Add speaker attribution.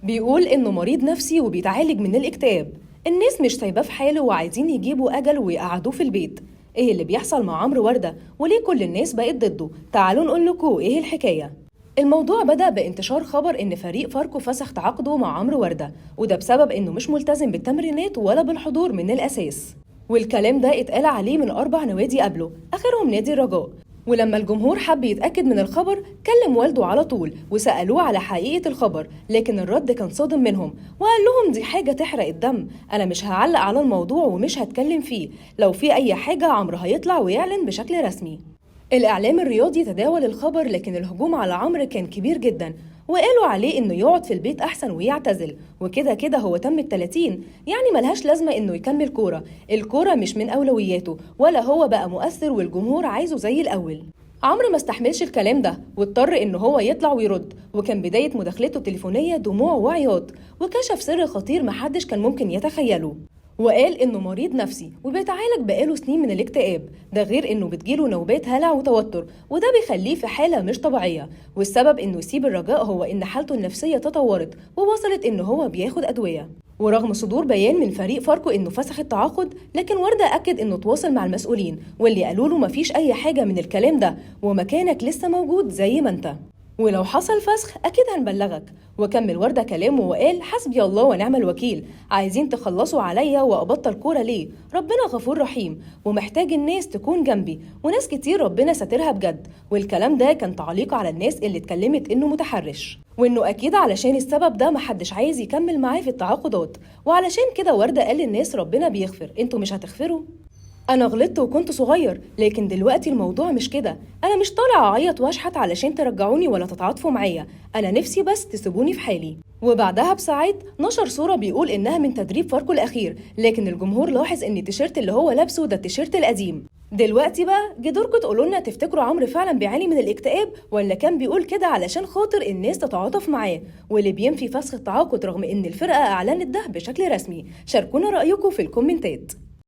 Speaker 1: بيقول إنه مريض نفسي وبيتعالج من الاكتئاب. الناس مش سايباه في حاله وعايزين يجيبوا أجل ويقعدوه في البيت. إيه اللي بيحصل مع عمرو وردة وليه كل الناس بقت ضده؟ تعالوا نقول لكم إيه الحكاية. الموضوع بدأ بانتشار خبر إن فريق فاركو فسخ تعاقده مع عمرو وردة، وده بسبب إنه مش ملتزم بالتمرينات ولا بالحضور من الأساس. والكلام ده اتقال عليه من 4 نوادي قبله، آخرهم نادي الرجاء. ولما الجمهور حب يتأكد من الخبر كلم والده على طول وسألوه على حقيقة الخبر، لكن الرد كان صادم منهم وقال لهم دي حاجة تحرق الدم، أنا مش هعلق على الموضوع ومش هتكلم فيه، لو في أي حاجة عمرو هيطلع ويعلن بشكل رسمي. الإعلام الرياضي تداول الخبر، لكن الهجوم على عمرو كان كبير جدا، وقالوا عليه إنه يقعد في البيت أحسن ويعتزل، وكده كده هو تم ال30، يعني ملهاش لازمة إنه يكمل كورة، الكورة مش من أولوياته ولا هو بقى مؤثر والجمهور عايزه زي الأول. عمرو ما استحملش الكلام ده واضطر إنه هو يطلع ويرد، وكان بداية مداخلته التليفونية دموع وعياط، وكشف سر خطير محدش كان ممكن يتخيله. وقال إنه مريض نفسي وبيتعالج بقاله سنين من الاكتئاب، ده غير إنه بتجيله نوبات هلع وتوتر، وده بيخليه في حالة مش طبيعية، والسبب إنه يسيب الرجاء هو إن حالته النفسية تطورت ووصلت إنه هو بياخد أدوية. ورغم صدور بيان من فريق فاركو إنه فسخ التعاقد، لكن وردة أكد إنه تواصل مع المسؤولين واللي قالوا له مفيش أي حاجة من الكلام ده، ومكانك لسه موجود زي ما أنت، ولو حصل فسخ أكيد هنبلغك. وكمل وردة كلامه وقال حسبي الله ونعم الوكيل، عايزين تخلصوا عليا وأبطل كورة ليه؟ ربنا غفور رحيم ومحتاج الناس تكون جنبي، وناس كتير ربنا ساترها بجد. والكلام ده كان تعليق على الناس اللي اتكلمت إنه متحرش، وإنه أكيد علشان السبب ده محدش عايز يكمل معاه في التعاقدات، وعلشان كده وردة قال للناس ربنا بيغفر، انتوا مش هتغفروا؟ أنا غلطت وكنت صغير، لكن دلوقتي الموضوع مش كده، أنا مش طالع أعيط وأشحت علشان ترجعوني ولا تتعاطفوا معايا، أنا نفسي بس تسيبوني في حالي. وبعدها بساعات نشر صورة بيقول إنها من تدريب فاركو الأخير، لكن الجمهور لاحظ إن التيشيرت اللي هو لابسه ده التيشيرت القديم. دلوقتي بقى جدوركم تقولوا لنا تفتكروا عمرو فعلا بيعاني من الاكتئاب ولا كان بيقول كده علشان خاطر الناس تتعاطف معاه، واللي بينفي فسخ التعاقد رغم إن الفرقة أعلنت ده بشكل رسمي. شاركونا رأيكم في الكومنتات.